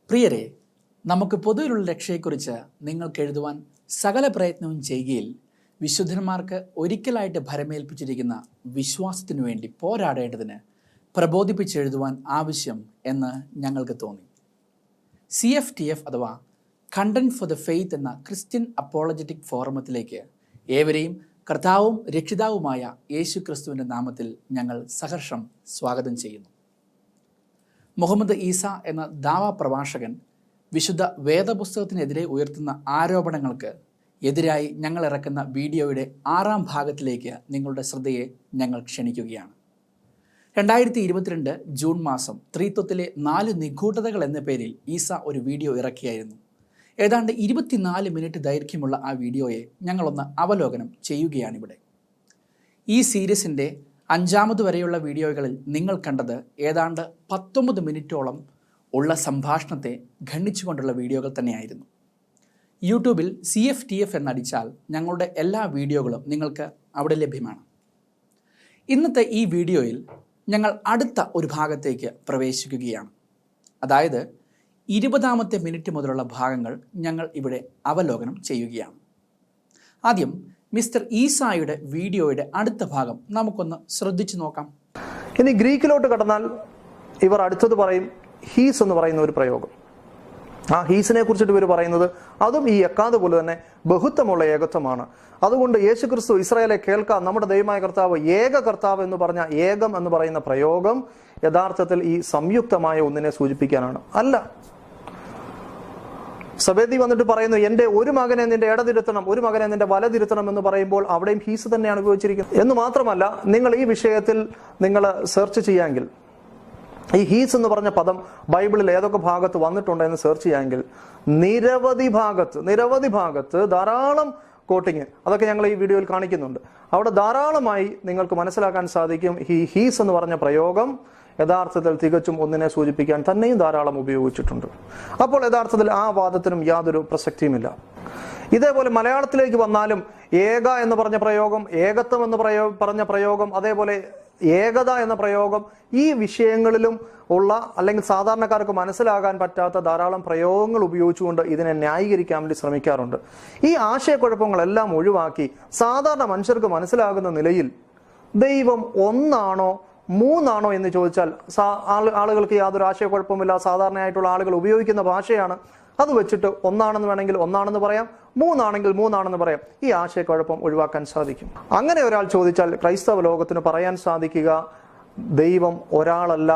പ്രിയരെ, നമുക്ക് പൊതുവിലുള്ള രക്ഷയെക്കുറിച്ച് നിങ്ങൾക്ക് എഴുതുവാൻ സകല പ്രയത്നവും ചെയ്യുകയിൽ വിശുദ്ധന്മാർക്ക് ഒരിക്കലായിട്ട് ഭരമേൽപ്പിച്ചിരിക്കുന്ന വിശ്വാസത്തിനു വേണ്ടി പോരാടേണ്ടതിന് പ്രബോധിപ്പിച്ചെഴുതുവാൻ ആവശ്യം എന്ന് ഞങ്ങൾക്ക് തോന്നി. CFTF അഥവാ കണ്ടന്റ് ഫോർ ദ ഫെയ്ത്ത് എന്ന ക്രിസ്ത്യൻ അപ്പോളജറ്റിക് ഫോറമത്തിലേക്ക് ഏവരെയും കർത്താവും രക്ഷിതാവുമായ യേശു ക്രിസ്തുവിൻ്റെ നാമത്തിൽ ഞങ്ങൾ സഹർഷം സ്വാഗതം ചെയ്യുന്നു. മുഹമ്മദ് ഈസ എന്ന ദാവാ പ്രഭാഷകൻ വിശുദ്ധ വേദപുസ്തകത്തിനെതിരെ ഉയർത്തുന്ന ആരോപണങ്ങൾക്ക് എതിരായി ഞങ്ങൾ ഇറക്കുന്ന വീഡിയോയുടെ 6ാം ഭാഗത്തിലേക്ക് നിങ്ങളുടെ ശ്രദ്ധയെ ഞങ്ങൾ ക്ഷണിക്കുകയാണ്. 2022 ജൂൺ മാസം ത്രിത്വത്തിലെ 4 നിഗൂഢതകൾ എന്ന പേരിൽ ഈസ ഒരു വീഡിയോ ഇറക്കിയായിരുന്നു. ഏതാണ്ട് 24 മിനിറ്റ് ദൈർഘ്യമുള്ള ആ വീഡിയോയെ ഞങ്ങളൊന്ന് അവലോകനം ചെയ്യുകയാണിവിടെ. ഈ സീരീസിൻ്റെ 5ാമത് വരെയുള്ള വീഡിയോകളിൽ നിങ്ങൾ കണ്ടത് ഏതാണ്ട് 19 മിനിറ്റോളം ഉള്ള സംഭാഷണത്തെ ഖണ്ഡിച്ചുകൊണ്ടുള്ള വീഡിയോകൾ തന്നെയായിരുന്നു. യൂട്യൂബിൽ CFTF എന്നടിച്ചാൽ ഞങ്ങളുടെ എല്ലാ വീഡിയോകളും നിങ്ങൾക്ക് അവിടെ ലഭ്യമാണ്. ഇന്നത്തെ ഈ വീഡിയോയിൽ ഞങ്ങൾ അടുത്ത ഒരു ഭാഗത്തേക്ക് പ്രവേശിക്കുകയാണ്. അതായത് 20ാമത്തെ മിനിറ്റ് മുതലുള്ള ഭാഗങ്ങൾ ഞങ്ങൾ ഇവിടെ അവലോകനം ചെയ്യുകയാണ്. ആദ്യം മിസ്റ്റർ ഈസായുടെ വീഡിയോയുടെ അടുത്ത ഭാഗം നമുക്കൊന്ന് ശ്രദ്ധിച്ചു നോക്കാം. ഇനി ഗ്രീക്കിലോട്ട് കടന്നാൽ ഇവർ അടുത്തത് പറയും ഹീസ് എന്ന് പറയുന്ന ഒരു പ്രയോഗം. ആ ഹീസിനെ കുറിച്ചിട്ട് ഇവർ പറയുന്നത് അതും ഈ എക്കാത് പോലെ തന്നെ ബഹുത്വമുള്ള ഏകത്വമാണ്. അതുകൊണ്ട് യേശുക്രിസ്തു ഇസ്രായേലെ കേൾക്കാം, നമ്മുടെ ദൈവമായ കർത്താവ് ഏക കർത്താവ് എന്ന് പറഞ്ഞ ഏകം എന്ന് പറയുന്ന പ്രയോഗം യഥാർത്ഥത്തിൽ ഈ സംയുക്തമായ ഒന്നിനെ സൂചിപ്പിക്കാനാണ്. അല്ല, സബേദി വന്നിട്ട് പറയുന്നു എന്റെ ഒരു മകനെ നിന്റെ ഇടതിരുത്തണം, ഒരു മകനെ നിന്റെ വലതിരുത്തണം എന്ന് പറയുമ്പോൾ അവിടെയും ഹീസ് തന്നെയാണ് ഉപയോഗിച്ചിരിക്കുന്നത്. എന്ന് മാത്രമല്ല, നിങ്ങൾ ഈ വിഷയത്തിൽ നിങ്ങൾ സെർച്ച് ചെയ്യാമെങ്കിൽ ഈ ഹീസ് എന്ന് പറഞ്ഞ പദം ബൈബിളിൽ ഏതൊക്കെ ഭാഗത്ത് വന്നിട്ടുണ്ടെന്ന് സെർച്ച് ചെയ്യാമെങ്കിൽ നിരവധി ഭാഗത്ത് ധാരാളം കോട്ടിങ്, അതൊക്കെ ഞങ്ങൾ ഈ വീഡിയോയിൽ കാണിക്കുന്നുണ്ട്. അവിടെ ധാരാളമായി നിങ്ങൾക്ക് മനസ്സിലാക്കാൻ സാധിക്കും ഈ ഹീസ് എന്ന് പറഞ്ഞ പ്രയോഗം യഥാർത്ഥത്തിൽ തികച്ചും ഒന്നിനെ സൂചിപ്പിക്കാൻ തന്നെയും ധാരാളം ഉപയോഗിച്ചിട്ടുണ്ട്. അപ്പോൾ യഥാർത്ഥത്തിൽ ആ വാദത്തിനും യാതൊരു പ്രസക്തിയുമില്ല. ഇതേപോലെ മലയാളത്തിലേക്ക് വന്നാലും ഏക എന്ന് പറഞ്ഞ പ്രയോഗം, ഏകത്വം എന്ന് പറഞ്ഞ പ്രയോഗം, അതേപോലെ ഏകത എന്ന പ്രയോഗം, ഈ വിഷയങ്ങളിലും ഉള്ള അല്ലെങ്കിൽ സാധാരണക്കാർക്ക് മനസ്സിലാകാൻ പറ്റാത്ത ധാരാളം പ്രയോഗങ്ങൾ ഉപയോഗിച്ചുകൊണ്ട് ഇതിനെ ന്യായീകരിക്കാൻ വേണ്ടി ശ്രമിക്കാറുണ്ട്. ഈ ആശയക്കുഴപ്പങ്ങളെല്ലാം ഒഴിവാക്കി സാധാരണ മനുഷ്യർക്ക് മനസ്സിലാകുന്ന നിലയിൽ ദൈവം ഒന്നാണോ മൂന്നാണോ എന്ന് ചോദിച്ചാൽ ആളുകൾക്ക് യാതൊരു ആശയക്കുഴപ്പമില്ല. സാധാരണയായിട്ടുള്ള ആളുകൾ ഉപയോഗിക്കുന്ന ഭാഷയാണ്. അത് വെച്ചിട്ട് ഒന്നാണെന്ന് വേണമെങ്കിൽ ഒന്നാണെന്ന് പറയാം, മൂന്നാണെങ്കിൽ മൂന്നാണെന്ന് പറയാം. ഈ ആശയക്കുഴപ്പം ഒഴിവാക്കാൻ സാധിക്കും. അങ്ങനെ ഒരാൾ ചോദിച്ചാൽ ക്രൈസ്തവ ലോകത്തിന് പറയാൻ സാധിക്കുക ദൈവം ഒരാളല്ല,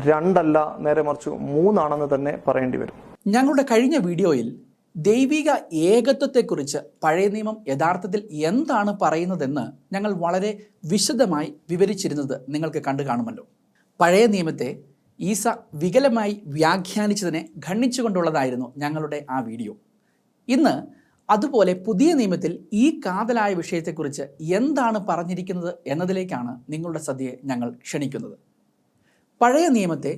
രണ്ടല്ല, നേരെ മറിച്ച് മൂന്നാണെന്ന് തന്നെ പറയേണ്ടി വരും. ഞങ്ങളുടെ കഴിഞ്ഞ വീഡിയോയിൽ ദൈവിക ഏകത്വത്തെക്കുറിച്ച് പഴയ നിയമം യഥാർത്ഥത്തിൽ എന്താണ് പറയുന്നതെന്ന് ഞങ്ങൾ വളരെ വിശദമായി വിവരിച്ചിരുന്നത് നിങ്ങൾക്ക് കണ്ടു കാണുമല്ലോ. പഴയ നിയമത്തെ ഈസ വികലമായി വ്യാഖ്യാനിച്ചതിനെ ഖണ്ഡിച്ചുകൊണ്ടുള്ളതായിരുന്നു ഞങ്ങളുടെ ആ വീഡിയോ. ഇന്ന് അതുപോലെ പുതിയ നിയമത്തിൽ ഈ കാതലായ വിഷയത്തെക്കുറിച്ച് എന്താണ് പറഞ്ഞിരിക്കുന്നത് എന്നതിലേക്കാണ് നിങ്ങളുടെ ശ്രദ്ധയെ ഞങ്ങൾ ക്ഷണിക്കുന്നത്. പഴയ നിയമത്തെ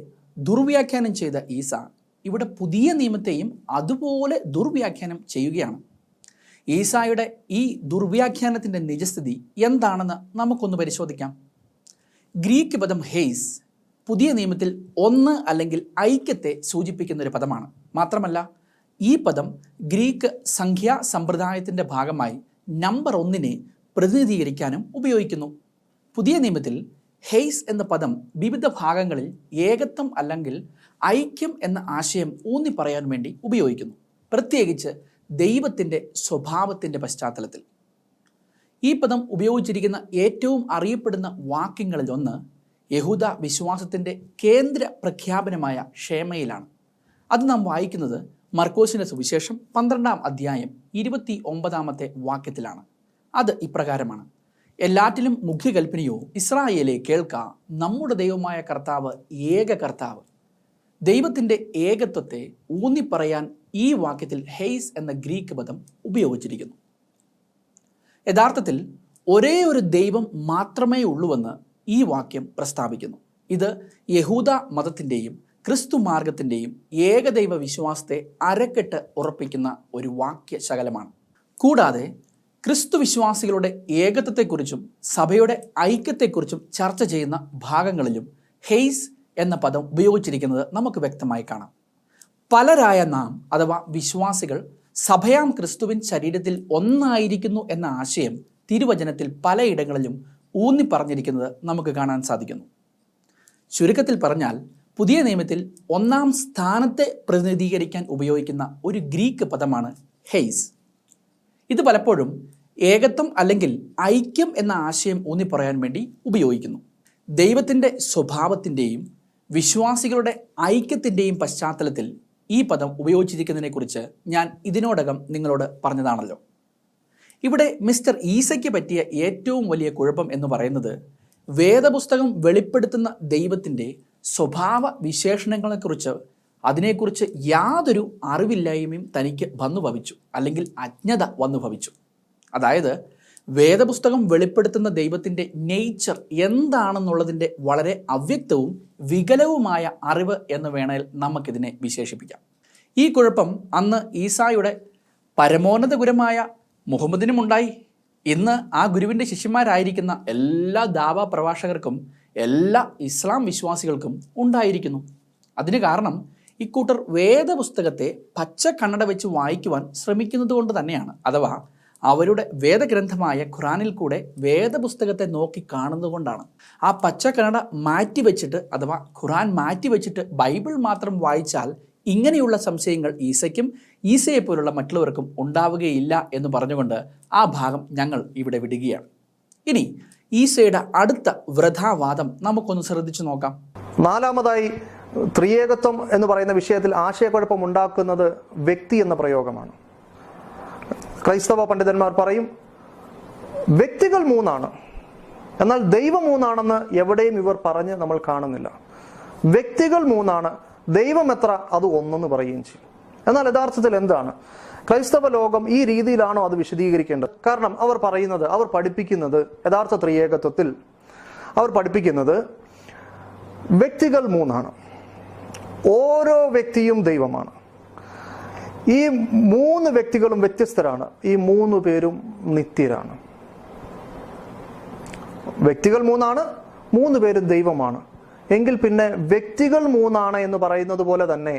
ദുർവ്യാഖ്യാനം ചെയ്ത ഈസ ഇവിടെ പുതിയ നിയമത്തെയും അതുപോലെ ദുർവ്യാഖ്യാനം ചെയ്യുകയാണ്. ഈസായുടെ ഈ ദുർവ്യാഖ്യാനത്തിൻ്റെ നിജസ്ഥിതി എന്താണെന്ന് നമുക്കൊന്ന് പരിശോധിക്കാം. ഗ്രീക്ക് പദം ഹെയ്സ് പുതിയ നിയമത്തിൽ ഒന്ന് അല്ലെങ്കിൽ ഐക്യത്തെ സൂചിപ്പിക്കുന്ന ഒരു പദമാണ്. മാത്രമല്ല, ഈ പദം ഗ്രീക്ക് സംഖ്യാ സമ്പ്രദായത്തിൻ്റെ ഭാഗമായി നമ്പർ 1 പ്രതിനിധീകരിക്കാനും ഉപയോഗിക്കുന്നു. പുതിയ നിയമത്തിൽ ഹെയ്സ് എന്ന പദം വിവിധ ഭാഗങ്ങളിൽ ഏകത്വം അല്ലെങ്കിൽ ഐക്യം എന്ന ആശയം ഊന്നി പറയാൻ വേണ്ടി ഉപയോഗിക്കുന്നു, പ്രത്യേകിച്ച് ദൈവത്തിൻ്റെ സ്വഭാവത്തിൻ്റെ പശ്ചാത്തലത്തിൽ. ഈ പദം ഉപയോഗിച്ചിരിക്കുന്ന ഏറ്റവും അറിയപ്പെടുന്ന വാക്യങ്ങളിൽ ഒന്ന് യഹൂദ വിശ്വാസത്തിൻ്റെ കേന്ദ്ര പ്രഖ്യാപനമായ ഷേമയിലാണ്. അത് നാം വായിക്കുന്നത് മർക്കോസിൻ്റെ സുവിശേഷം 12ാം അധ്യായം 29ാമത്തെ വാക്യത്തിലാണ്. അത് ഇപ്രകാരമാണ്: എല്ലാറ്റിലും മുഖ്യകൽപ്പനയോ ഇസ്രായേലെ കേൾക്ക, നമ്മുടെ ദൈവമായ കർത്താവ് ഏക കർത്താവ്. ദൈവത്തിൻ്റെ ഏകത്വത്തെ ഊന്നിപ്പറയാൻ ഈ വാക്യത്തിൽ ഹെയ്സ് എന്ന ഗ്രീക്ക് പദം ഉപയോഗിച്ചിരിക്കുന്നു. യഥാർത്ഥത്തിൽ ഒരേ ഒരു ദൈവം മാത്രമേ ഉള്ളൂവെന്ന് ഈ വാക്യം പ്രസ്താവിക്കുന്നു. ഇത് യഹൂദ മതത്തിൻ്റെയും ക്രിസ്തു മാർഗത്തിൻ്റെയും ഏകദൈവ വിശ്വാസത്തെ അരക്കെട്ട് ഉറപ്പിക്കുന്ന ഒരു വാക്യശകലമാണ്. കൂടാതെ ക്രിസ്തു വിശ്വാസികളുടെ ഏകത്വത്തെക്കുറിച്ചും സഭയുടെ ഐക്യത്തെക്കുറിച്ചും ചർച്ച ചെയ്യുന്ന ഭാഗങ്ങളിലും ഹെയ്സ് എന്ന പദം ഉപയോഗിച്ചിരിക്കുന്നത് നമുക്ക് വ്യക്തമായി കാണാം. പലരായ നാം അഥവാ വിശ്വാസികൾ സഭയാം ക്രിസ്തുവിൻ ശരീരത്തിൽ ഒന്നായിരിക്കുന്നു എന്ന ആശയം തിരുവചനത്തിൽ പലയിടങ്ങളിലും ഊന്നി പറഞ്ഞിരിക്കുന്നത് നമുക്ക് കാണാൻ സാധിക്കുന്നു. ചുരുക്കത്തിൽ പറഞ്ഞാൽ പുതിയ നിയമത്തിൽ ഒന്നാം സ്ഥാനത്തെ പ്രതിനിധീകരിക്കാൻ ഉപയോഗിക്കുന്ന ഒരു ഗ്രീക്ക് പദമാണ് ഹെയ്സ്. ഇത് പലപ്പോഴും ഏകത്വം അല്ലെങ്കിൽ ഐക്യം എന്ന ആശയം ഊന്നി പറയാൻ വേണ്ടി ഉപയോഗിക്കുന്നു. ദൈവത്തിൻ്റെ സ്വഭാവത്തിൻ്റെയും വിശ്വാസികളുടെ ഐക്യത്തിൻ്റെയും പശ്ചാത്തലത്തിൽ ഈ പദം ഉപയോഗിച്ചിരിക്കുന്നതിനെക്കുറിച്ച് ഞാൻ ഇതിനോടകം നിങ്ങളോട് പറഞ്ഞതാണല്ലോ. ഇവിടെ മിസ്റ്റർ ഈസയ്ക്ക് പറ്റിയ ഏറ്റവും വലിയ കുഴപ്പം എന്ന് പറയുന്നത് വേദപുസ്തകം വെളിപ്പെടുത്തുന്ന ദൈവത്തിൻ്റെ സ്വഭാവ വിശേഷണങ്ങളെക്കുറിച്ച് അതിനെക്കുറിച്ച് യാതൊരു അറിവില്ലായ്മയും തനിക്ക് വന്നു ഭവിച്ചു, അല്ലെങ്കിൽ അജ്ഞത വന്നു ഭവിച്ചു. അതായത് വേദപുസ്തകം വെളിപ്പെടുത്തുന്ന ദൈവത്തിൻ്റെ നേച്ചർ എന്താണെന്നുള്ളതിൻ്റെ വളരെ അവ്യക്തവും വികലവുമായ അറിവ് എന്ന് വേണേൽ നമുക്കിതിനെ വിശേഷിപ്പിക്കാം. ഈ കുഴപ്പം അന്ന് ഈസായുടെ പരമോന്നത ഗുരുമായ മുഹമ്മദിനുമുണ്ടായി. ഇന്ന് ആ ഗുരുവിൻ്റെ ശിഷ്യന്മാരായിരിക്കുന്ന എല്ലാ ദാവ പ്രഭാഷകർക്കും എല്ലാ ഇസ്ലാം വിശ്വാസികൾക്കും ഉണ്ടായിരിക്കുന്നു. അതിന് കാരണം ഇക്കൂട്ടർ വേദപുസ്തകത്തെ പച്ച കണ്ണട വെച്ച് വായിക്കുവാൻ ശ്രമിക്കുന്നത് കൊണ്ട് തന്നെയാണ്. അഥവാ അവരുടെ വേദഗ്രന്ഥമായ ഖുറാനിൽ കൂടെ വേദപുസ്തകത്തെ നോക്കി കാണുന്നതുകൊണ്ടാണ്. ആ പച്ച കണ്ണട മാറ്റിവെച്ചിട്ട് അഥവാ ഖുറാൻ മാറ്റിവെച്ചിട്ട് ബൈബിൾ മാത്രം വായിച്ചാൽ ഇങ്ങനെയുള്ള സംശയങ്ങൾ ഈസയ്ക്കും ഈസയെ പോലുള്ള മറ്റുള്ളവർക്കും ഉണ്ടാവുകയില്ല എന്ന് പറഞ്ഞുകൊണ്ട് ആ ഭാഗം ഞങ്ങൾ ഇവിടെ വിടുകയാണ്. ഇനി ഈസയുടെ അടുത്ത വൃഥാവാദം നമുക്കൊന്ന് ശ്രദ്ധിച്ചു നോക്കാം. നാലാമതായി ത്രിയേകത്വം എന്ന് പറയുന്ന വിഷയത്തിൽ ആശയക്കുഴപ്പം ഉണ്ടാക്കുന്നത് വ്യക്തി എന്ന പ്രയോഗമാണ്. ക്രൈസ്തവ പണ്ഡിതന്മാർ പറയും വ്യക്തികൾ മൂന്നാണ്, എന്നാൽ ദൈവം മൂന്നാണെന്ന് എവിടെയും ഇവർ പറഞ്ഞ് നമ്മൾ കാണുന്നില്ല. വ്യക്തികൾ മൂന്നാണ്, ദൈവം എത്ര, അത് ഒന്നെന്ന് പറയുകയും ചെയ്യും. എന്നാൽ യഥാർത്ഥത്തിൽ എന്താണ്? ക്രൈസ്തവ ലോകം ഈ രീതിയിലാണോ അത് വിശദീകരിക്കേണ്ടത്? കാരണം അവർ പറയുന്നത്, അവർ പഠിപ്പിക്കുന്നത് യഥാർത്ഥ ത്രിയേകത്വത്തിൽ അവർ പഠിപ്പിക്കുന്നത് വ്യക്തികൾ മൂന്നാണ്, ഓരോ വ്യക്തിയും ദൈവമാണ്. ഈ മൂന്ന് വ്യക്തികളും വ്യത്യസ്തരാണ്, ഈ മൂന്ന് പേരും നിത്യരാണ്. വ്യക്തികൾ മൂന്നാണ്, മൂന്ന് പേരും ദൈവമാണ്. എങ്കിൽ പിന്നെ വ്യക്തികൾ മൂന്നാണ് എന്ന് പറയുന്നത് പോലെ തന്നെ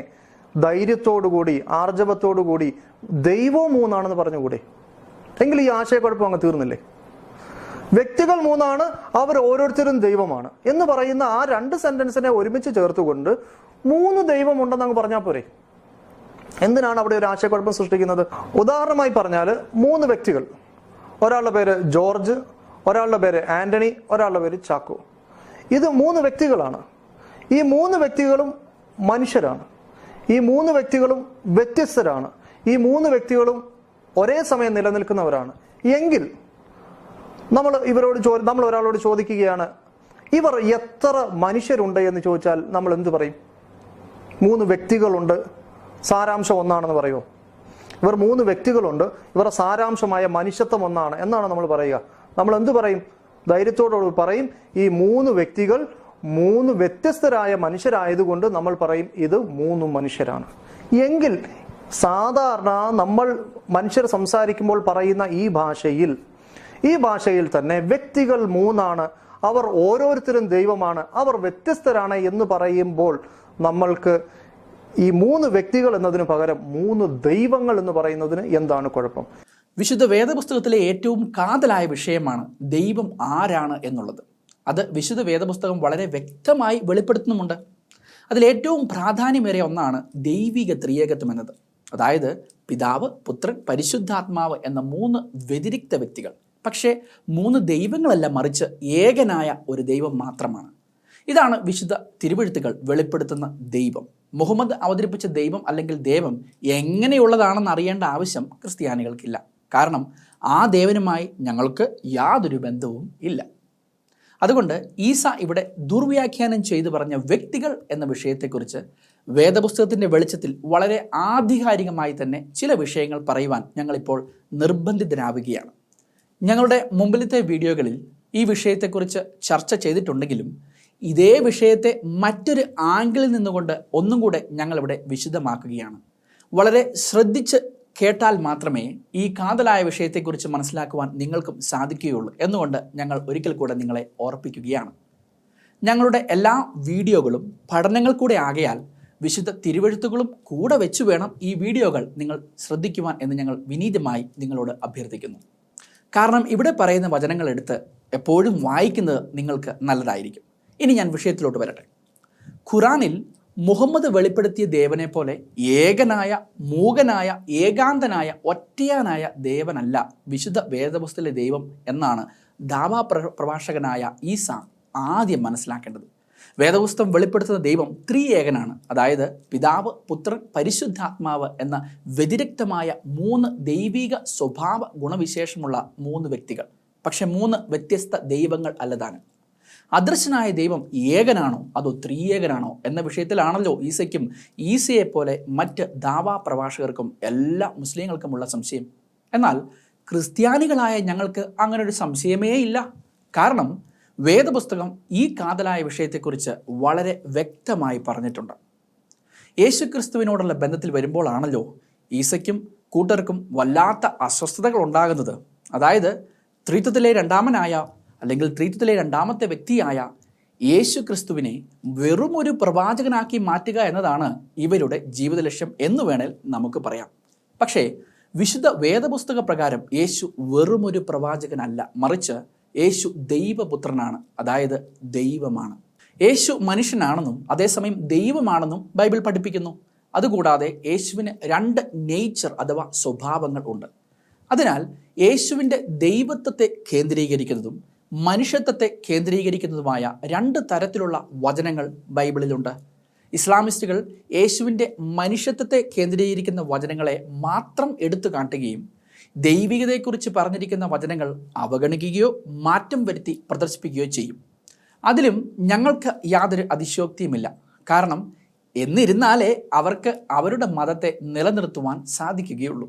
ധൈര്യത്തോടുകൂടി ആർജവത്തോടുകൂടി ദൈവവും മൂന്നാണെന്ന് പറഞ്ഞുകൂടെ? എങ്കിൽ ഈ ആശയക്കുഴപ്പം അങ്ങ് തീർന്നില്ലേ? വ്യക്തികൾ മൂന്നാണ്, അവർ ഓരോരുത്തരും ദൈവമാണ് എന്ന് പറയുന്ന ആ രണ്ട് സെന്റൻസിനെ ഒരുമിച്ച് ചേർത്തുകൊണ്ട് മൂന്ന് ദൈവമുണ്ടെന്ന് അങ്ങ് പറഞ്ഞാൽ പോരെ? എന്തിനാണ് അവിടെ ഒരു ആശയക്കുഴപ്പം സൃഷ്ടിക്കുന്നത്? ഉദാഹരണമായി പറഞ്ഞാൽ മൂന്ന് വ്യക്തികൾ, ഒരാളുടെ പേര് ജോർജ്, ഒരാളുടെ പേര് ആന്റണി, ഒരാളുടെ പേര് ചാക്കോ. ഇത് മൂന്ന് വ്യക്തികളാണ്. ഈ മൂന്ന് വ്യക്തികളും മനുഷ്യരാണ്. ഈ മൂന്ന് വ്യക്തികളും വ്യത്യസ്തരാണ്. ഈ മൂന്ന് വ്യക്തികളും ഒരേ സമയം നിലനിൽക്കുന്നവരാണ്. എങ്കിൽ നമ്മൾ ഒരാളോട് ചോദിക്കുകയാണ്, ഇവർ എത്ര മനുഷ്യരുണ്ട് എന്ന് ചോദിച്ചാൽ നമ്മൾ എന്ത് പറയും? മൂന്ന് വ്യക്തികളുണ്ട്, സാരാംശം ഒന്നാണെന്ന് പറയുമോ? ഇവർ മൂന്ന് വ്യക്തികളുണ്ട്, ഇവരുടെ സാരാംശമായ മനുഷ്യത്വം ഒന്നാണ് എന്നാണ് നമ്മൾ പറയുക. നമ്മൾ എന്ത് പറയും? ധൈര്യത്തോടുകൂടി പറയും, ഈ മൂന്ന് വ്യക്തികൾ മൂന്ന് വ്യത്യസ്തരായ മനുഷ്യരായതുകൊണ്ട് നമ്മൾ പറയും ഇത് മൂന്ന് മനുഷ്യരാണ്. എങ്കിൽ സാധാരണ നമ്മൾ മനുഷ്യർ സംസാരിക്കുമ്പോൾ പറയുന്ന ഈ ഭാഷയിൽ തന്നെ വ്യക്തികൾ മൂന്നാണ്, അവർ ഓരോരുത്തരും ദൈവമാണ്, അവർ വ്യത്യസ്തരാണ് എന്ന് പറയുമ്പോൾ നമ്മൾക്ക് ഈ മൂന്ന് വ്യക്തികൾ എന്നതിന് പകരം മൂന്ന് ദൈവങ്ങൾ എന്ന് പറയുന്നതിന് എന്താണ് കുഴപ്പം? വിശുദ്ധ വേദപുസ്തകത്തിലെ ഏറ്റവും കാതലായ വിഷയമാണ് ദൈവം ആരാണ് എന്നുള്ളത്. അത് വിശുദ്ധ വേദപുസ്തകം വളരെ വ്യക്തമായി വെളിപ്പെടുത്തുന്നുമുണ്ട്. അതിലേറ്റവും പ്രാധാന്യമേറിയ ഒന്നാണ് ദൈവിക ത്രിയേകത്വം എന്നത്. അതായത് പിതാവ്, പുത്രൻ, പരിശുദ്ധാത്മാവ് എന്ന മൂന്ന് വ്യതിരിക്ത വ്യക്തികൾ. പക്ഷേ മൂന്ന് ദൈവങ്ങളല്ല, മറിച്ച് ഏകനായ ഒരു ദൈവം മാത്രമാണ്. ഇതാണ് വിശുദ്ധ തിരുവെഴുത്തുകൾ വെളിപ്പെടുത്തുന്ന ദൈവം. മുഹമ്മദ് അവതരിപ്പിച്ച ദൈവം അല്ലെങ്കിൽ ദൈവം എങ്ങനെയുള്ളതാണെന്ന് അറിയേണ്ട ആവശ്യം ക്രിസ്ത്യാനികൾക്കില്ല. കാരണം ആ ദേവനുമായി ഞങ്ങൾക്ക് യാതൊരു ബന്ധവും ഇല്ല. അതുകൊണ്ട് ഈസ ഇവിടെ ദുർവ്യാഖ്യാനം ചെയ്തു പറഞ്ഞ വ്യക്തികൾ എന്ന വിഷയത്തെക്കുറിച്ച് വേദപുസ്തകത്തിൻ്റെ വെളിച്ചത്തിൽ വളരെ ആധികാരികമായി തന്നെ ചില വിഷയങ്ങൾ പറയുവാൻ ഞങ്ങളിപ്പോൾ നിർബന്ധിതരാവുകയാണ്. ഞങ്ങളുടെ മുമ്പിലത്തെ വീഡിയോകളിൽ ഈ വിഷയത്തെക്കുറിച്ച് ചർച്ച ചെയ്തിട്ടുണ്ടെങ്കിലും ഇതേ വിഷയത്തെ മറ്റൊരു ആംഗിളിൽ നിന്നുകൊണ്ട് ഒന്നും കൂടെ ഞങ്ങളിവിടെ വിശദമാക്കുകയാണ്. വളരെ ശ്രദ്ധിച്ച് കേട്ടാൽ മാത്രമേ ഈ കാതലായ വിഷയത്തെക്കുറിച്ച് മനസ്സിലാക്കുവാൻ നിങ്ങൾക്കും സാധിക്കുകയുള്ളൂ എന്നുകൊണ്ട് ഞങ്ങൾ ഒരിക്കൽ കൂടെ നിങ്ങളെ ഓർപ്പിക്കുകയാണ്. ഞങ്ങളുടെ എല്ലാ വീഡിയോകളും പഠനങ്ങൾ കൂടെ ആകയാൽ വിശുദ്ധ തിരുവെഴുത്തുകളും കൂടെ വെച്ച് വേണം ഈ വീഡിയോകൾ നിങ്ങൾ ശ്രദ്ധിക്കുവാൻ എന്ന് ഞങ്ങൾ വിനീതമായി നിങ്ങളോട് അഭ്യർത്ഥിക്കുന്നു. കാരണം ഇവിടെ പറയുന്ന വചനങ്ങൾ എടുത്ത് എപ്പോഴും വായിക്കുന്നത് നിങ്ങൾക്ക് നല്ലതായിരിക്കും. ഇനി ഞാൻ വിഷയത്തിലോട്ട് വരട്ടെ. ഖുറാനിൽ മുഹമ്മദ് വെളിപ്പെടുത്തിയ ദേവനെ പോലെ ഏകനായ, മൂകനായ, ഏകാന്തനായ, ഒറ്റയാനായ ദേവനല്ല വിശുദ്ധ വേദപുസ്തകത്തിലെ ദൈവം എന്നാണ് ദാവാ പ്രഭാഷകനായ ഈസ ആദ്യം മനസ്സിലാക്കേണ്ടത്. വേദപുസ്തകം വെളിപ്പെടുത്തുന്ന ദൈവം ത്രിയേകനാണ്. അതായത് പിതാവ്, പുത്രൻ, പരിശുദ്ധാത്മാവ് എന്ന വ്യതിരിക്തമായ 3 ദൈവിക സ്വഭാവ ഗുണവിശേഷമുള്ള 3 വ്യക്തികൾ. പക്ഷെ 3 വ്യത്യസ്ത ദൈവങ്ങൾ അല്ലതാണ്. അദൃശ്യനായ ദൈവം ഏകനാണോ അതോ ത്രിയേകനാണോ എന്ന വിഷയത്തിലാണല്ലോ ഈസയ്ക്കും ഈസയെ പോലെ മറ്റ് ദാവാ പ്രഭാഷകർക്കും എല്ലാ മുസ്ലിങ്ങൾക്കുമുള്ള സംശയം. എന്നാൽ ക്രിസ്ത്യാനികളായ ഞങ്ങൾക്ക് അങ്ങനെ ഒരു സംശയമേ ഇല്ല. കാരണം വേദപുസ്തകം ഈ കാതലായ വിഷയത്തെക്കുറിച്ച് വളരെ വ്യക്തമായി പറഞ്ഞിട്ടുണ്ട്. യേശുക്രിസ്തുവിനോടുള്ള ബന്ധത്തിൽ വരുമ്പോഴാണല്ലോ ഈസയ്ക്കും കൂട്ടർക്കും വല്ലാത്ത അസ്വസ്ഥതകൾ ഉണ്ടാകുന്നത്. അതായത് ത്രിത്വത്തിലെ രണ്ടാമനായ അല്ലെങ്കിൽ ത്രിത്വത്തിലെ രണ്ടാമത്തെ വ്യക്തിയായ യേശു ക്രിസ്തുവിനെ വെറുമൊരു പ്രവാചകനാക്കി മാറ്റുക എന്നതാണ് ഇവരുടെ ജീവിത ലക്ഷ്യം എന്ന് വേണേൽ നമുക്ക് പറയാം. പക്ഷേ വിശുദ്ധ വേദപുസ്തക പ്രകാരം യേശു വെറുമൊരു പ്രവാചകനല്ല, മറിച്ച് യേശു ദൈവപുത്രനാണ്, അതായത് ദൈവമാണ്. യേശു മനുഷ്യനാണെന്നും അതേസമയം ദൈവമാണെന്നും ബൈബിൾ പഠിപ്പിക്കുന്നു. അതുകൂടാതെ യേശുവിന് 2 നേച്ചർ അഥവാ സ്വഭാവങ്ങൾ ഉണ്ട്. അതിനാൽ യേശുവിൻ്റെ ദൈവത്വത്തെ കേന്ദ്രീകരിക്കുന്നതും മനുഷ്യത്വത്തെ കേന്ദ്രീകരിക്കുന്നതുമായ 2 തരത്തിലുള്ള വചനങ്ങൾ ബൈബിളിലുണ്ട്. ഇസ്ലാമിസ്റ്റുകൾ യേശുവിൻ്റെ മനുഷ്യത്വത്തെ കേന്ദ്രീകരിക്കുന്ന വചനങ്ങളെ മാത്രം എടുത്തു കാട്ടുകയും ദൈവികതയെക്കുറിച്ച് പറഞ്ഞിരിക്കുന്ന വചനങ്ങൾ അവഗണിക്കുകയോ മാറ്റം വരുത്തി പ്രദർശിപ്പിക്കുകയോ ചെയ്യും. അതിലും ഞങ്ങൾക്ക് യാതൊരു അതിശയോക്തിയുമില്ല. കാരണം എന്നിരുന്നാലേ അവർക്ക് അവരുടെ മതത്തെ നിലനിർത്തുവാൻ സാധിക്കുകയുള്ളൂ.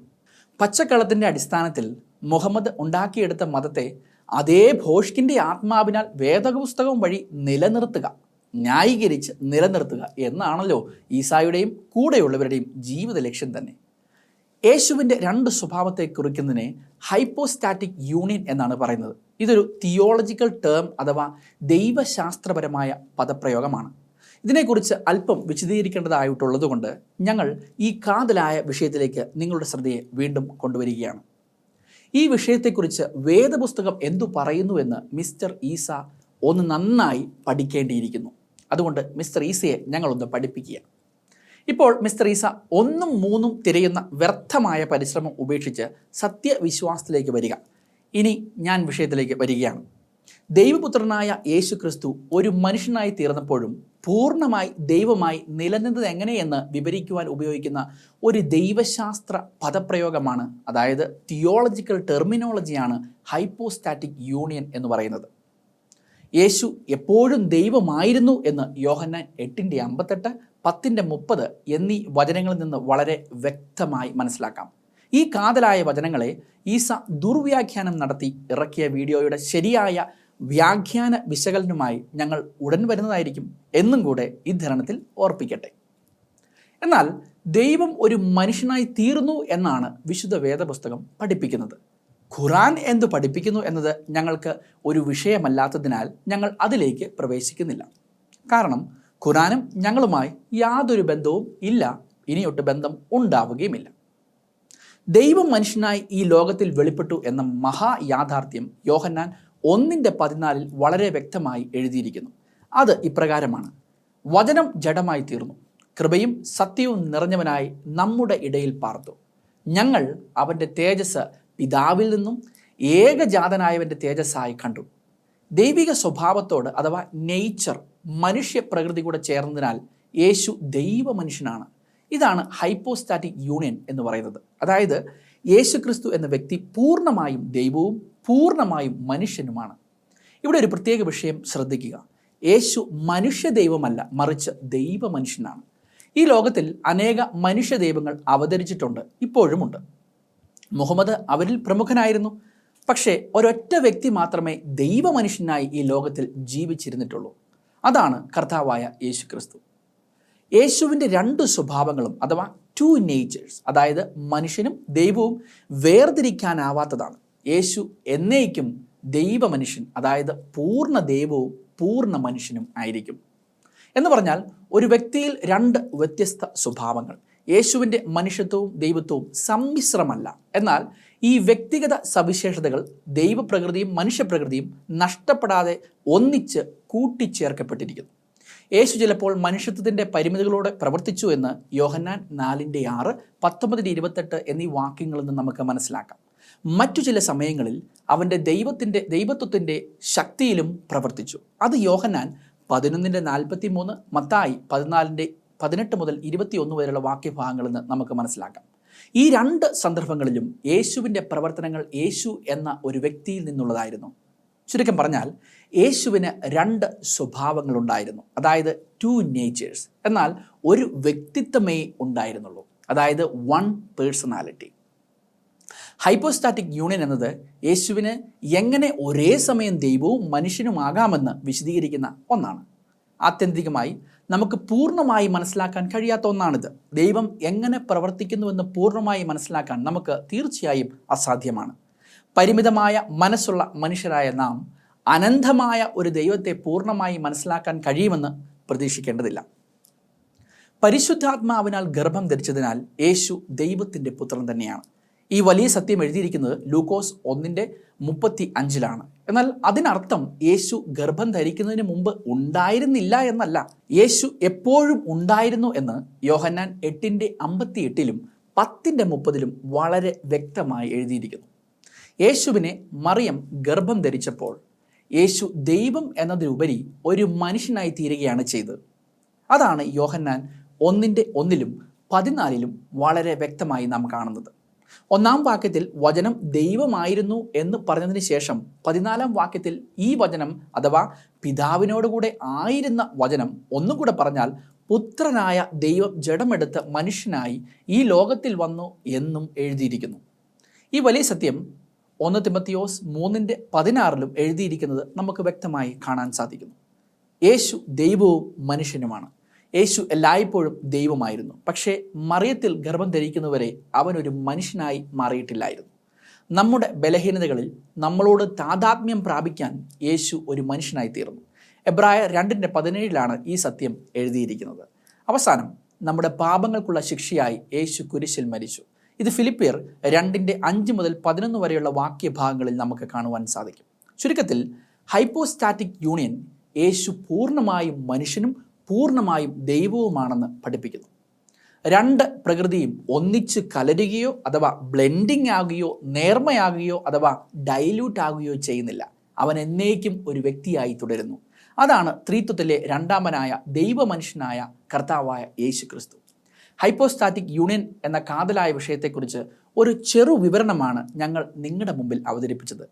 പച്ചക്കളത്തിൻ്റെ അടിസ്ഥാനത്തിൽ മുഹമ്മദ് ഉണ്ടാക്കിയെടുത്ത മതത്തെ അതേ ഭോഷ്കിൻ്റെ ആത്മാവിനാൽ വേദപുസ്തകം വഴി നിലനിർത്തുക, ന്യായീകരിച്ച് നിലനിർത്തുക എന്നാണല്ലോ ഈസായുടെയും കൂടെയുള്ളവരുടെയും ജീവിത ലക്ഷ്യം തന്നെ. യേശുവിൻ്റെ 2 സ്വഭാവത്തെ കുറിക്കുന്നതിനെ ഹൈപ്പോസ്റ്റാറ്റിക് യൂണിയൻ എന്നാണ് പറയുന്നത്. ഇതൊരു തിയോളജിക്കൽ ടേം അഥവാ ദൈവശാസ്ത്രപരമായ പദപ്രയോഗമാണ്. ഇതിനെക്കുറിച്ച് അല്പം വിശദീകരിക്കേണ്ടതായിട്ടുള്ളതുകൊണ്ട് ഞങ്ങൾ ഈ കാതലായ വിഷയത്തിലേക്ക് നിങ്ങളുടെ ശ്രദ്ധയെ വീണ്ടും കൊണ്ടുവരികയാണ്. ഈ വിഷയത്തെക്കുറിച്ച് വേദപുസ്തകം എന്തു പറയുന്നുവെന്ന് മിസ്റ്റർ ഈസ ഒന്ന് നന്നായി പഠിക്കേണ്ടിയിരിക്കുന്നു. അതുകൊണ്ട് മിസ്റ്റർ ഈസയെ ഞങ്ങളൊന്ന് പഠിപ്പിക്കുക. ഇപ്പോൾ മിസ്റ്റർ ഈസ 1ഉം 3ഉം തിരയുന്ന വ്യർത്ഥമായ പരിശ്രമം ഉപേക്ഷിച്ച് സത്യവിശ്വാസത്തിലേക്ക് വരിക. ഇനി ഞാൻ വിഷയത്തിലേക്ക് വരികയാണ്. ദൈവപുത്രനായ യേശു ക്രിസ്തു ഒരു മനുഷ്യനായി തീർന്നപ്പോഴും പൂർണ്ണമായി ദൈവമായി നിലനിന്നത് എങ്ങനെയെന്ന് വിവരിക്കുവാൻ ഉപയോഗിക്കുന്ന ഒരു ദൈവശാസ്ത്ര പദപ്രയോഗമാണ്, അതായത് തിയോളജിക്കൽ ടെർമിനോളജിയാണ് ഹൈപ്പോസ്റ്റാറ്റിക് യൂണിയൻ എന്ന് പറയുന്നത്. യേശു എപ്പോഴും ദൈവമായിരുന്നു എന്ന് യോഹന്നാൻ 8:58, 10:30 എന്നീ വചനങ്ങളിൽ നിന്ന് വളരെ വ്യക്തമായി മനസ്സിലാക്കാം. ഈ കാതലായ വചനങ്ങളെ ഈസ ദുർവ്യാഖ്യാനം നടത്തി ഇറക്കിയ വീഡിയോയുടെ ശരിയായ വ്യാഖ്യാന വിശകലനവുമായി ഞങ്ങൾ ഉടൻ വരുന്നതായിരിക്കും എന്നും കൂടെ ഈ ധരണത്തിൽ ഓർപ്പിക്കട്ടെ. എന്നാൽ ദൈവം ഒരു മനുഷ്യനായി തീർന്നു എന്നാണ് വിശുദ്ധ വേദപുസ്തകം പഠിപ്പിക്കുന്നത്. ഖുറാൻ എന്തു പഠിപ്പിക്കുന്നു എന്നത് ഞങ്ങൾക്ക് ഒരു വിഷയമല്ലാത്തതിനാൽ ഞങ്ങൾ അതിലേക്ക് പ്രവേശിക്കുന്നില്ല. കാരണം ഖുറാനും ഞങ്ങളുമായി യാതൊരു ബന്ധവും ഇല്ല, ഇനിയൊട്ട് ബന്ധം ഉണ്ടാവുകയുമില്ല. ദൈവം മനുഷ്യനായി ഈ ലോകത്തിൽ വെളിപ്പെട്ടു എന്ന മഹായാഥാർത്ഥ്യം യോഹന്നാൻ 1:14 വളരെ വ്യക്തമായി എഴുതിയിരിക്കുന്നു. അത് ഇപ്രകാരമാണ്: വചനം ജഡമായി തീർന്നു, കൃപയും സത്യവും നിറഞ്ഞവനായി നമ്മുടെ ഇടയിൽ പാർത്തു. ഞങ്ങൾ അവൻ്റെ തേജസ് പിതാവിൽ നിന്നും ഏകജാതനായവൻ്റെ തേജസ്സായി കണ്ടു. ദൈവിക സ്വഭാവത്തോട് അഥവാ നേച്ചർ മനുഷ്യ പ്രകൃതി കൂടെ ചേർന്നതിനാൽ യേശു ദൈവ മനുഷ്യനാണ്. ഇതാണ് ഹൈപ്പോസ്റ്റാറ്റിക് യൂണിയൻ എന്ന് പറയുന്നത്. അതായത് യേശു ക്രിസ്തു എന്ന വ്യക്തി പൂർണ്ണമായും ദൈവവും പൂർണ്ണമായും മനുഷ്യനുമാണ്. ഇവിടെ ഒരു പ്രത്യേക വിഷയം ശ്രദ്ധിക്കുക. യേശു മനുഷ്യ ദൈവമല്ല, മറിച്ച് ദൈവ മനുഷ്യനാണ്. ഈ ലോകത്തിൽ അനേക മനുഷ്യ ദൈവങ്ങൾ അവതരിച്ചിട്ടുണ്ട്, ഇപ്പോഴുമുണ്ട്. മുഹമ്മദ് അവരിൽ പ്രമുഖനായിരുന്നു. പക്ഷേ ഒരൊറ്റ വ്യക്തി മാത്രമേ ദൈവ മനുഷ്യനായി ഈ ലോകത്തിൽ ജീവിച്ചിരുന്നിട്ടുള്ളൂ. അതാണ് കർത്താവായ യേശു ക്രിസ്തു. യേശുവിൻ്റെ 2 സ്വഭാവങ്ങളും അഥവാ 2 നേച്ചേഴ്സ്, അതായത് മനുഷ്യനും ദൈവവും വേർതിരിക്കാനാവാത്തതാണ്. യേശു എന്നേക്കും ദൈവ മനുഷ്യൻ, അതായത് പൂർണ്ണ ദൈവവും പൂർണ്ണ മനുഷ്യനും ആയിരിക്കും. എന്ന് പറഞ്ഞാൽ ഒരു വ്യക്തിയിൽ രണ്ട് വ്യത്യസ്ത സ്വഭാവങ്ങൾ. യേശുവിൻ്റെ മനുഷ്യത്വവും ദൈവത്വവും സമ്മിശ്രമല്ല. എന്നാൽ ഈ വ്യക്തിഗത സവിശേഷതകൾ ദൈവപ്രകൃതിയും മനുഷ്യപ്രകൃതിയും നഷ്ടപ്പെടാതെ ഒന്നിച്ച് കൂട്ടിച്ചേർക്കപ്പെട്ടിരിക്കുന്നു. യേശു ചിലപ്പോൾ മനുഷ്യത്വത്തിൻ്റെ പരിമിതികളോടെ പ്രവർത്തിച്ചു എന്ന് യോഹന്നാൻ 4:6, 19-28 എന്നീ വാക്യങ്ങളിൽ നിന്ന് നമുക്ക് മനസ്സിലാക്കാം. മറ്റു ചില സമയങ്ങളിൽ അവൻ്റെ ദൈവത്വത്തിൻ്റെ ശക്തിയിലും പ്രവർത്തിച്ചു. അത് യോഹന്നാൻ 11:43, മത്തായി 14:18 മുതൽ 21 വരെയുള്ള വാക്യഭാഗങ്ങളിൽ നിന്ന് നമുക്ക് മനസ്സിലാക്കാം. ഈ രണ്ട് സന്ദർഭങ്ങളിലും യേശുവിൻ്റെ പ്രവർത്തനങ്ങൾ യേശു എന്ന ഒരു വ്യക്തിയിൽ നിന്നുള്ളതായിരുന്നു. ചുരുക്കം പറഞ്ഞാൽ യേശുവിന് രണ്ട് സ്വഭാവങ്ങളുണ്ടായിരുന്നു, അതായത് 2 നേച്ചേഴ്സ്. എന്നാൽ ഒരു വ്യക്തിത്വമേ ഉണ്ടായിരുന്നുള്ളൂ, അതായത് 1 പേഴ്സണാലിറ്റി. ഹൈപ്പോസ്റ്റാറ്റിക് യൂണിയൻ എന്നത് യേശുവിന് എങ്ങനെ ഒരേ സമയം ദൈവവും മനുഷ്യനുമാകാമെന്ന് വിശദീകരിക്കുന്ന ഒന്നാണ്. ആത്യന്തികമായി നമുക്ക് പൂർണ്ണമായി മനസ്സിലാക്കാൻ കഴിയാത്ത ഒന്നാണിത്. ദൈവം എങ്ങനെ പ്രവർത്തിക്കുന്നുവെന്ന് പൂർണ്ണമായി മനസ്സിലാക്കാൻ നമുക്ക് തീർച്ചയായും അസാധ്യമാണ്. പരിമിതമായ മനസ്സുള്ള മനുഷ്യരായ നാം അനന്തമായ ഒരു ദൈവത്തെ പൂർണ്ണമായി മനസ്സിലാക്കാൻ കഴിയുമെന്ന് പ്രതീക്ഷിക്കേണ്ടതില്ല. പരിശുദ്ധാത്മാവിനാൽ ഗർഭം ധരിച്ചതിനാൽ യേശു ദൈവത്തിൻ്റെ പുത്രൻ തന്നെയാണ്. ഈ വലിയ സത്യം എഴുതിയിരിക്കുന്നത് ലൂക്കോസ് 1:35 എന്നാൽ അതിനർത്ഥം യേശു ഗർഭം ധരിക്കുന്നതിന് മുമ്പ് ഉണ്ടായിരുന്നില്ല എന്നല്ല. യേശു എപ്പോഴും ഉണ്ടായിരുന്നു എന്ന് യോഹന്നാൻ 8:58 10:30 വളരെ വ്യക്തമായി എഴുതിയിരിക്കുന്നു. യേശുവിനെ മറിയം ഗർഭം ധരിച്ചപ്പോൾ യേശു ദൈവം എന്നതിലുപരി ഒരു മനുഷ്യനായി തീരുകയാണ് ചെയ്തത്. അതാണ് യോഹന്നാൻ 1:1 14 വളരെ വ്യക്തമായി നാം കാണുന്നത്. 1-ാം വാക്യത്തിൽ വചനം ദൈവമായിരുന്നു എന്ന് പറഞ്ഞതിന് ശേഷം 14-ാം വാക്യത്തിൽ ഈ വചനം അഥവാ പിതാവിനോടുകൂടെ ആയിരുന്ന വചനം, ഒന്നുകൂടെ പറഞ്ഞാൽ പുത്രനായ ദൈവം ജഡമെടുത്ത് മനുഷ്യനായി ഈ ലോകത്തിൽ വന്നു എന്നും എഴുതിയിരിക്കുന്നു. ഈ വലിയ സത്യം 1 തിമോത്തിയോസ് 3:16 എഴുതിയിരിക്കുന്നത് നമുക്ക് വ്യക്തമായി കാണാൻ സാധിക്കുന്നു. യേശു ദൈവവും മനുഷ്യനുമാണ്. യേശു എല്ലായ്പ്പോഴും ദൈവമായിരുന്നു. പക്ഷേ മറിയത്തിൽ ഗർഭം ധരിക്കുന്നവരെ അവനൊരു മനുഷ്യനായി മാറിയിട്ടില്ലായിരുന്നു. നമ്മുടെ ബലഹീനതകളിൽ നമ്മളോട് താതാത്മ്യം പ്രാപിക്കാൻ യേശു ഒരു മനുഷ്യനായി തീർന്നു. എബ്രായർ 2:17 ഈ സത്യം എഴുതിയിരിക്കുന്നത്. അവസാനം നമ്മുടെ പാപങ്ങൾക്കുള്ള ശിക്ഷയായി യേശു കുരിശിൽ മരിച്ചു. ഇത് ഫിലിപ്പിയർ 2:5 മുതൽ 11 വരെയുള്ള വാക്യഭാഗങ്ങളിൽ നമുക്ക് കാണുവാൻ സാധിക്കും. ചുരുക്കത്തിൽ ഹൈപ്പോസ്റ്റാറ്റിക് യൂണിയൻ യേശു പൂർണ്ണമായും മനുഷ്യനും പൂർണ്ണമായും ദൈവവുമാണെന്ന് പഠിപ്പിക്കുന്നു. രണ്ട് പ്രകൃതിയും ഒന്നിച്ച് കലരുകയോ അഥവാ ബ്ലെൻഡിങ് ആകുകയോ നേർമയാകുകയോ അഥവാ ഡൈല്യൂട്ട് ആകുകയോ ചെയ്യുന്നില്ല. അവൻ എന്നേക്കും ഒരു വ്യക്തിയായി തുടരുന്നു. അതാണ് ത്രിത്വത്തിലെ രണ്ടാമനായ ദൈവമനുഷ്യനായ കർത്താവായ യേശു ക്രിസ്തു. ഹൈപ്പോസ്റ്റാറ്റിക് യൂണിയൻ എന്ന കാതലായ വിഷയത്തെക്കുറിച്ച് ഒരു ചെറു വിവരണമാണ് ഞങ്ങൾ നിങ്ങളുടെ മുമ്പിൽ അവതരിപ്പിച്ചത്.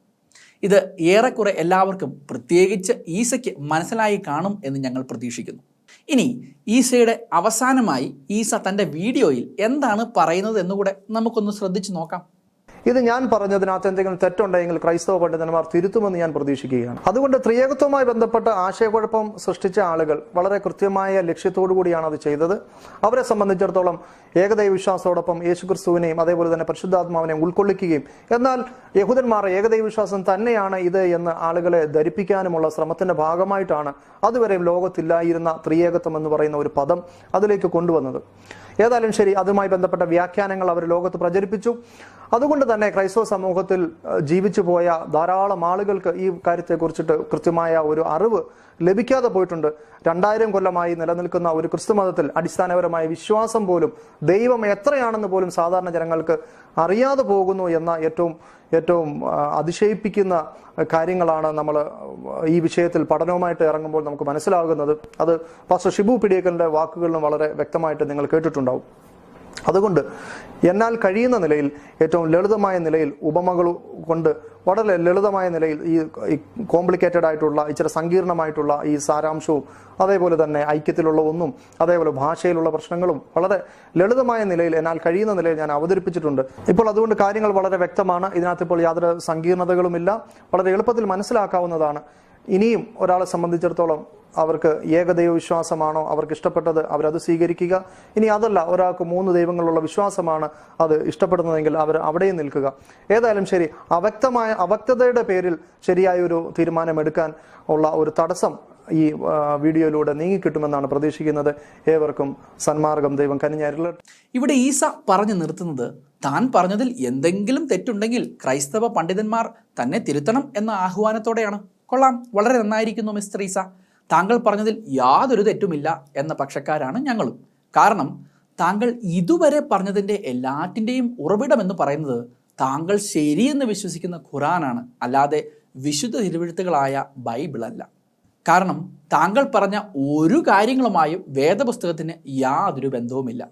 ഇത് ഏറെക്കുറെ എല്ലാവർക്കും, പ്രത്യേകിച്ച് ഈസയ്ക്ക് മനസ്സിലായി കാണും എന്ന് ഞങ്ങൾ പ്രതീക്ഷിക്കുന്നു. ഇനി ഈസയുടെ അവസാനമായി ഈസ തൻ്റെ വീഡിയോയിൽ എന്താണ് പറയുന്നത് എന്നുകൂടെ നമുക്കൊന്ന് ശ്രദ്ധിച്ചു നോക്കാം. ഇത് ഞാൻ പറഞ്ഞതിനകത്ത് എന്തെങ്കിലും തെറ്റുണ്ടെങ്കിൽ ക്രൈസ്തവ പണ്ഡിതന്മാർ തിരുത്തുമെന്ന് ഞാൻ പ്രതീക്ഷിക്കുകയാണ്. അതുകൊണ്ട് ത്രിയേകത്വവുമായി ബന്ധപ്പെട്ട ആശയക്കുഴപ്പം സൃഷ്ടിച്ച ആളുകൾ വളരെ കൃത്യമായ ലക്ഷ്യത്തോടു കൂടിയാണ് അത് ചെയ്തത്. അവരെ സംബന്ധിച്ചിടത്തോളം ഏകദൈവ വിശ്വാസത്തോടൊപ്പം യേശുക്രിസ്തുവിനെയും അതേപോലെ തന്നെ പരിശുദ്ധാത്മാവിനെയും ഉൾക്കൊള്ളിക്കുകയും എന്നാൽ യഹൂദന്മാർ ഏകദൈവ വിശ്വാസം തന്നെയാണ് ഇത് എന്ന് ആളുകളെ ധരിപ്പിക്കാനുമുള്ള ശ്രമത്തിന്റെ ഭാഗമായിട്ടാണ് അതുവരെയും ലോകത്തില്ലായിരുന്ന ത്രിയേകത്വം എന്ന് പറയുന്ന ഒരു പദം അതിലേക്ക് കൊണ്ടുവന്നത്. ഏതായാലും ശരി, അതുമായി ബന്ധപ്പെട്ട വ്യാഖ്യാനങ്ങൾ അവർ ലോകത്ത് പ്രചരിപ്പിച്ചു. അതുകൊണ്ട് തന്നെ ക്രൈസ്തവ സമൂഹത്തിൽ ജീവിച്ചു പോയ ധാരാളം ആളുകൾക്ക് ഈ കാര്യത്തെക്കുറിച്ചിട്ട് കൃത്യമായ ഒരു അറിവ് ലഭിക്കാതെ പോയിട്ടുണ്ട്. 2000 കൊല്ലമായി നിലനിൽക്കുന്ന ഒരു ക്രിസ്തുമതത്തിൽ അടിസ്ഥാനപരമായ വിശ്വാസം പോലും ദൈവം എത്രയാണെന്ന് പോലും സാധാരണ ജനങ്ങൾക്ക് അറിയാതെ പോകുന്നു എന്ന ഏറ്റവും അതിശയിപ്പിക്കുന്ന കാര്യങ്ങളാണ് നമ്മൾ ഈ വിഷയത്തിൽ പഠനവുമായിട്ട് ഇറങ്ങുമ്പോൾ നമുക്ക് മനസ്സിലാകുന്നത്. അത് പാസ്റ്റർ ഷിബു പിടിയേക്കലിന്റെ വാക്കുകളിലും വളരെ വ്യക്തമായിട്ട് നിങ്ങൾ കേട്ടിട്ടുണ്ടാവും. അതുകൊണ്ട് എന്നാൽ കഴിയുന്ന നിലയിൽ ഏറ്റവും ലളിതമായ നിലയിൽ ഉപമകൾ കൊണ്ട് വളരെ ലളിതമായ നിലയിൽ ഈ കോംപ്ലിക്കേറ്റഡ് ആയിട്ടുള്ള ഇച്ചിരി സങ്കീർണമായിട്ടുള്ള ഈ സാരാംശവും അതേപോലെ തന്നെ ഐക്യത്തിലുള്ള ഒന്നും അതേപോലെ ഭാഷയിലുള്ള പ്രശ്നങ്ങളും വളരെ ലളിതമായ നിലയിൽ എന്നാൽ കഴിയുന്ന നിലയിൽ ഞാൻ അവതരിപ്പിച്ചിട്ടുണ്ട്. ഇപ്പോൾ അതുകൊണ്ട് കാര്യങ്ങൾ വളരെ വ്യക്തമാണ്. ഇതിനകത്ത് ഇപ്പോൾ യാതൊരു സങ്കീർണതകളുമില്ല, വളരെ എളുപ്പത്തിൽ മനസ്സിലാക്കാവുന്നതാണ്. ഇനിയും ഒരാളെ സംബന്ധിച്ചിടത്തോളം അവർക്ക് ഏകദൈവ വിശ്വാസമാണോ അവർക്ക് ഇഷ്ടപ്പെട്ടത്, അവരത് സ്വീകരിക്കുക. ഇനി അതല്ല, ഒരാൾക്ക് 3 ദൈവങ്ങളുള്ള വിശ്വാസമാണ് അത് ഇഷ്ടപ്പെടുന്നതെങ്കിൽ അവർ അവിടെയും നിൽക്കുക. ഏതായാലും ശരി, അവ്യക്തതയുടെ പേരിൽ ശരിയായ ഒരു തീരുമാനമെടുക്കാൻ ഉള്ള ഒരു തടസ്സം ഈ വീഡിയോയിലൂടെ നീങ്ങിക്കിട്ടുമെന്നാണ് പ്രതീക്ഷിക്കുന്നത്. ഏവർക്കും സന്മാർഗം. ദൈവം കനിഞ്ഞരുളട്ടെ. ഇവിടെ ഈസ പറഞ്ഞു നിർത്തുന്നത് താൻ പറഞ്ഞതിൽ എന്തെങ്കിലും തെറ്റുണ്ടെങ്കിൽ ക്രൈസ്തവ പണ്ഡിതന്മാർ തന്നെ തിരുത്തണം എന്ന ആഹ്വാനത്തോടെയാണ്. കൊള്ളാം, വളരെ നന്നായിരിക്കുന്നു മിസ്റ്റർ ഈസ. താങ്കൾ പറഞ്ഞതിൽ യാതൊരു തെറ്റുമില്ല എന്ന പക്ഷക്കാരാണ് ഞങ്ങളും. കാരണം താങ്കൾ ഇതുവരെ പറഞ്ഞതിൻ്റെ എല്ലാറ്റിൻ്റെയും ഉറവിടമെന്ന് പറയുന്നത് താങ്കൾ ശരിയെന്ന് വിശ്വസിക്കുന്ന ഖുറാനാണ്, അല്ലാതെ വിശുദ്ധ തിരുവെഴുത്തുകളായ ബൈബിളല്ല. കാരണം താങ്കൾ പറഞ്ഞ ഒരു കാര്യങ്ങളുമായും വേദപുസ്തകത്തിന് യാതൊരു ബന്ധവുമില്ല.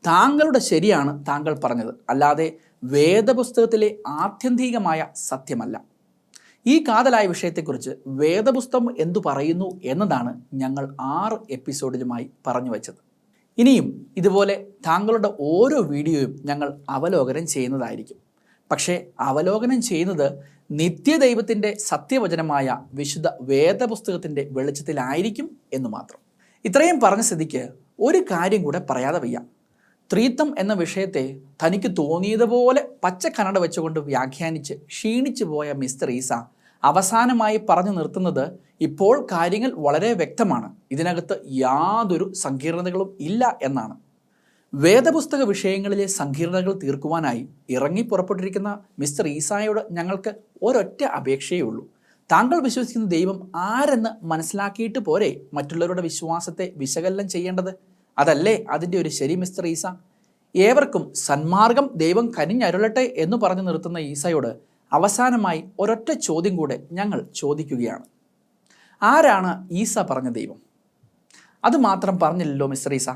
താങ്കളുടെ ശരിയാണ് താങ്കൾ പറഞ്ഞത്, അല്ലാതെ വേദപുസ്തകത്തിലെ ആത്യന്തികമായ സത്യമല്ല. ഈ കാതലായ വിഷയത്തെക്കുറിച്ച് വേദപുസ്തകം എന്തു പറയുന്നു എന്നതാണ് ഞങ്ങൾ 6 എപ്പിസോഡിലുമായി പറഞ്ഞു വച്ചത്. ഇനിയും ഇതുപോലെ താങ്കളുടെ ഓരോ വീഡിയോയും ഞങ്ങൾ അവലോകനം ചെയ്യുന്നതായിരിക്കും. പക്ഷേ അവലോകനം ചെയ്യുന്നത് നിത്യദൈവത്തിൻ്റെ സത്യവചനമായ വിശുദ്ധ വേദപുസ്തകത്തിൻ്റെ വെളിച്ചത്തിലായിരിക്കും എന്ന് മാത്രം. ഇത്രയും പറഞ്ഞ സ്ഥിതിക്ക് ഒരു കാര്യം കൂടെ പറയാതെ വയ്യ. ത്രിത്വം എന്ന വിഷയത്തെ തനിക്ക് തോന്നിയതുപോലെ പച്ച കന്നഡ വെച്ചുകൊണ്ട് വ്യാഖ്യാനിച്ച് ക്ഷീണിച്ചു പോയ മിസ്റ്റർ ഈസ അവസാനമായി പറഞ്ഞു നിർത്തുന്നത് ഇപ്പോൾ കാര്യങ്ങൾ വളരെ വ്യക്തമാണ്, ഇതിനകത്ത് യാതൊരു സങ്കീർണതകളും ഇല്ല എന്നാണ്. വേദപുസ്തക വിഷയങ്ങളിലെ സങ്കീർണതകൾ തീർക്കുവാനായി ഇറങ്ങി പുറപ്പെട്ടിരിക്കുന്ന മിസ്റ്റർ ഈസായോട് ഞങ്ങൾക്ക് ഒരൊറ്റ അപേക്ഷയേ ഉള്ളൂ. താങ്കൾ വിശ്വസിക്കുന്ന ദൈവം ആരെന്ന് മനസ്സിലാക്കിയിട്ട് പോരെ മറ്റുള്ളവരുടെ വിശ്വാസത്തെ വിശകലനം ചെയ്യേണ്ടത്? അതല്ലേ അതിൻ്റെ ഒരു ശരി മിസ്റ്റർ ഈസ? ഏവർക്കും സന്മാർഗം ദൈവം കനിഞ്ഞരുളട്ടെ എന്ന് പറഞ്ഞു നിർത്തുന്ന ഈസയോട് അവസാനമായി ഒരൊറ്റ ചോദ്യം കൂടെ ഞങ്ങൾ ചോദിക്കുകയാണ്. ആരാണ് ഈസ പറഞ്ഞ ദൈവം? അത് മാത്രം പറഞ്ഞില്ലല്ലോ മിസ്റ്റർ ഈസ.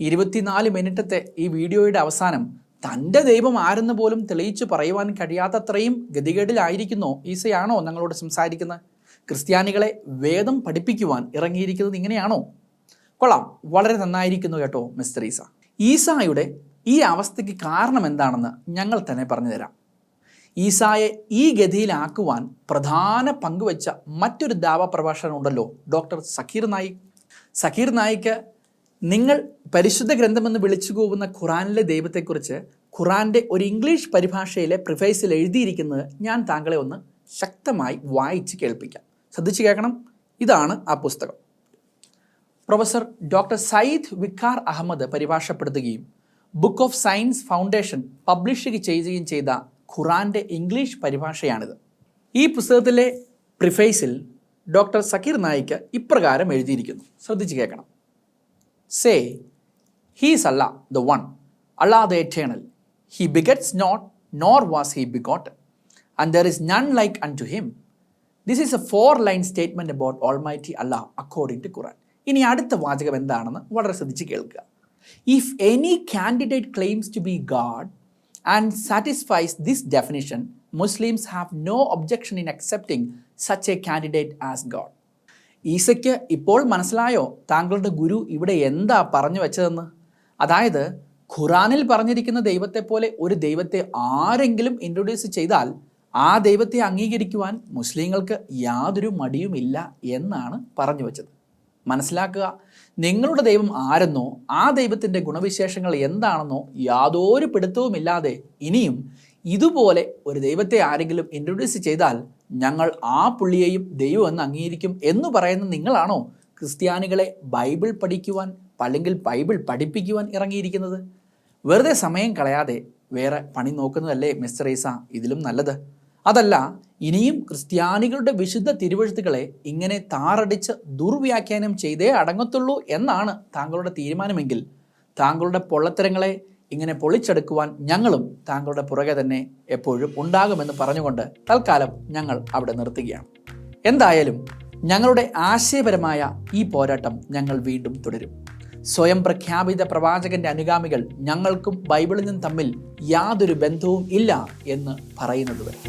24 മിനിറ്റത്തെ ഈ വീഡിയോയുടെ അവസാനം തൻ്റെ ദൈവം ആരെന്ന് പോലും തെളിയിച്ചു പറയുവാൻ കഴിയാത്തത്രയും ഗതികേടിലായിരിക്കുന്നോ ഈസയാണോ ഞങ്ങളോട് സംസാരിക്കുന്നത്? ക്രിസ്ത്യാനികളെ വേദം പഠിപ്പിക്കുവാൻ ഇറങ്ങിയിരിക്കുന്നത് ഇങ്ങനെയാണോ? കൊള്ളാം, വളരെ നന്നായിരിക്കുന്നു കേട്ടോ മിസ്റ്റർ ഈസ. ഈസായുടെ ഈ അവസ്ഥയ്ക്ക് കാരണം എന്താണെന്ന് ഞങ്ങൾ തന്നെ പറഞ്ഞു തരാം. ഈസായെ ഈ ഗതിയിലാക്കുവാൻ പ്രധാന പങ്കുവെച്ച മറ്റൊരു ദാവപ്രഭാഷകൻ ഉണ്ടല്ലോ, ഡോക്ടർ സക്കീർ നായിക്. സക്കീർ നായിക്ക് നിങ്ങൾ പരിശുദ്ധ ഗ്രന്ഥമെന്ന് വിളിച്ചു പോകുന്ന ഖുറാനിലെ ദൈവത്തെക്കുറിച്ച് ഖുറാൻ്റെ ഒരു ഇംഗ്ലീഷ് പരിഭാഷയിലെ പ്രിഫേസിൽ എഴുതിയിരിക്കുന്നത് ഞാൻ താങ്കളെ ഒന്ന് ശക്തമായി വായിച്ച് കേൾപ്പിക്കാം. ശ്രദ്ധിച്ച് കേൾക്കണം. ഇതാണ് ആ പുസ്തകം. പ്രൊഫസർ ഡോക്ടർ സയ്യിദ് വിക്കാർ അഹമ്മദ് പരിഭാഷപ്പെടുത്തുകയും book of science foundation publish ചെയ്യുകയും ചെയ്ത ഖുറാൻ്റെ ഇംഗ്ലീഷ് പരിഭാഷയാണിത്. ഈ പുസ്തകത്തിലെ പ്രിഫേസിൽ ഡോക്ടർ സക്കീർ നായിക്ക് ഇപ്രകാരം എഴുതിയിരിക്കുന്നു. ശ്രദ്ധിച്ച് കേൾക്കണം. Say, He is Allah, the One, Allah the Eternal. He begets not, nor was He begotten, and there is none like unto Him. This is a 4-line statement about Almighty Allah according to Quran. ഇനി അടുത്ത വാചകം എന്താണെന്ന് വളരെ ശ്രദ്ധിച്ച് കേൾക്കുക. If any candidate claims to be God and satisfies this definition, Muslims have no objection in accepting such a candidate as God. ഈസയ്ക്ക് ഇപ്പോൾ മനസ്സിലായോ താങ്കളുടെ ഗുരു ഇവിടെ എന്താ പറഞ്ഞു വെച്ചതെന്ന്? അതായത് ഖുറാനിൽ പറഞ്ഞിരിക്കുന്ന ദൈവത്തെ പോലെ ഒരു ദൈവത്തെ ആരെങ്കിലും ഇൻട്രൊഡ്യൂസ് ചെയ്താൽ ആ ദൈവത്തെ അംഗീകരിക്കുവാൻ മുസ്ലിങ്ങൾക്ക് യാതൊരു മടിയുമില്ല എന്നാണ് പറഞ്ഞു വെച്ചത്. മനസ്സിലാക്കുക, നിങ്ങളുടെ ദൈവം ആരെന്നോ ആ ദൈവത്തിൻ്റെ ഗുണവിശേഷങ്ങൾ എന്താണെന്നോ യാതൊരു പിടുത്തവുമില്ലാതെ ഇനിയും ഇതുപോലെ ഒരു ദൈവത്തെ ആരെങ്കിലും ഇൻട്രൊഡ്യൂസ് ചെയ്താൽ ഞങ്ങൾ ആ പുള്ളിയെയും ദൈവം എന്ന് അംഗീകരിക്കും എന്ന് പറയുന്ന നിങ്ങളാണോ ക്രിസ്ത്യാനികളെ ബൈബിൾ പഠിക്കുവാൻ അല്ലെങ്കിൽ ബൈബിൾ പഠിപ്പിക്കുവാൻ ഇറങ്ങിയിരിക്കുന്നത്? വെറുതെ സമയം കളയാതെ വേറെ പണി നോക്കുന്നതല്ലേ മിസ്റ്റർ ഈസ ഇതിലും നല്ലത്? അതല്ല, ഇനിയും ക്രിസ്ത്യാനികളുടെ വിശുദ്ധ തിരുവെഴുത്തുകളെ ഇങ്ങനെ താറടിച്ച് ദുർവ്യാഖ്യാനം ചെയ്തേ അടങ്ങത്തുള്ളൂ എന്നാണ് താങ്കളുടെ തീരുമാനമെങ്കിൽ താങ്കളുടെ പൊള്ളത്തരങ്ങളെ ഇങ്ങനെ പൊളിച്ചെടുക്കുവാൻ ഞങ്ങളും താങ്കളുടെ പുറകെ തന്നെ എപ്പോഴും ഉണ്ടാകുമെന്ന് പറഞ്ഞുകൊണ്ട് തൽക്കാലം ഞങ്ങൾ അവിടെ നിർത്തുകയാണ്. എന്തായാലും ഞങ്ങളുടെ ആശയപരമായ ഈ പോരാട്ടം ഞങ്ങൾ വീണ്ടും തുടരും. സ്വയം പ്രഖ്യാപിത പ്രവാചകന്റെ അനുഗാമികൾ ഞങ്ങൾക്കും ബൈബിളിനും തമ്മിൽ യാതൊരു ബന്ധവും ഇല്ല എന്ന് പറയുന്നതുവരെ.